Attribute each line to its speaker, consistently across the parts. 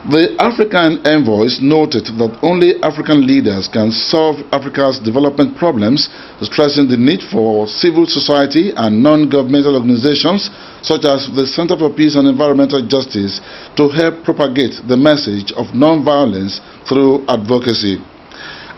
Speaker 1: The African envoys noted that only African leaders can solve Africa's development problems, stressing the need for civil society and non-governmental organizations such as the Center for Peace and Environmental Justice to help propagate the message of non-violence through advocacy.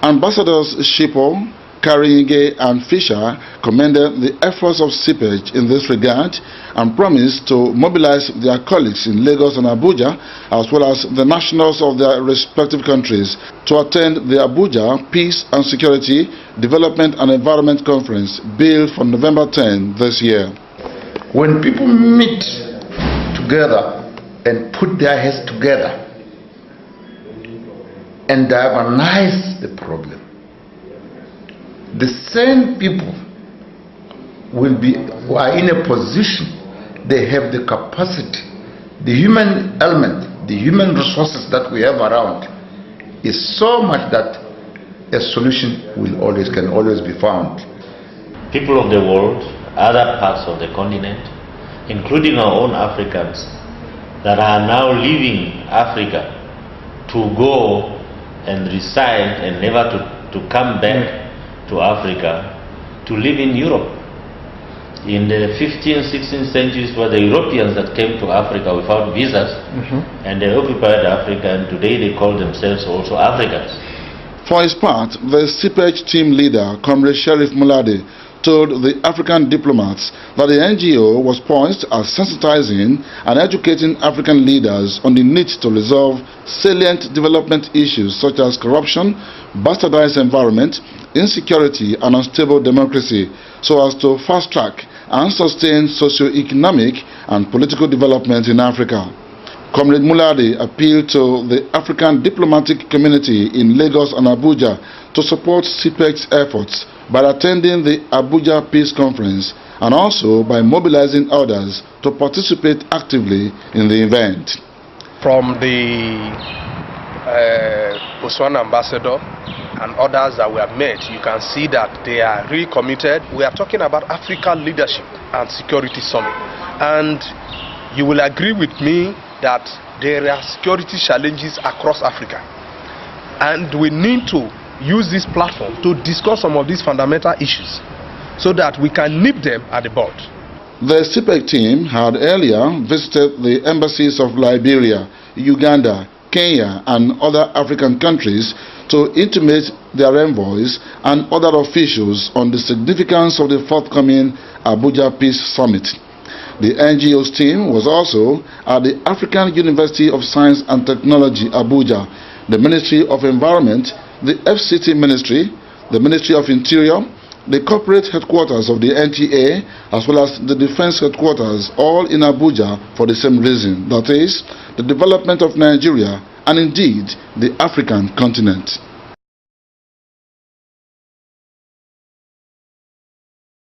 Speaker 1: Ambassadors Shipo, Karinge and Fisher commended the efforts of CEPEJ in this regard and promised to mobilize their colleagues in Lagos and Abuja, as well as the nationals of their respective countries, to attend the Abuja Peace and Security, Development and Environment Conference, billed for November 10 this year.
Speaker 2: When people meet together and put their heads together and diagnose the problem, the same people who are in a position, they have the capacity, the human element, the human resources that we have around is so much that a solution can always be found.
Speaker 3: People of the world, other parts of the continent, including our own Africans, that are now leaving Africa to go and reside and never to come back to Africa, to live in Europe. In the 15th, 16th centuries were the Europeans that came to Africa without visas, and they occupied Africa, and today they call themselves also Africans.
Speaker 1: For his part, the CEPEJ team leader, Comrade Sheriff Mulade, told the African diplomats that the NGO was poised as sensitizing and educating African leaders on the need to resolve salient development issues such as corruption, bastardized environment, insecurity and unstable democracy, so as to fast-track and sustain socio-economic and political development in Africa. Comrade Mulade appealed to the African diplomatic community in Lagos and Abuja to support CEPEJ's efforts by attending the Abuja Peace Conference and also by mobilizing others to participate actively in the event.
Speaker 4: From the Botswana ambassador and others that we have met, you can see that they are really committed. We are talking about African leadership and security summit, and you will agree with me that there are security challenges across Africa, and we need to use this platform to discuss some of these fundamental issues so that we can nip them at the bud.
Speaker 1: The CEPEJ team had earlier visited the embassies of Liberia, Uganda, Kenya and other African countries to intimate their envoys and other officials on the significance of the forthcoming Abuja Peace Summit. The NGO's team was also at the African University of Science and Technology, Abuja, the Ministry of Environment, the FCT Ministry, the Ministry of Interior, the corporate headquarters of the NTA, as well as the defense headquarters, all in Abuja for the same reason, that is, the development of Nigeria and indeed the African continent.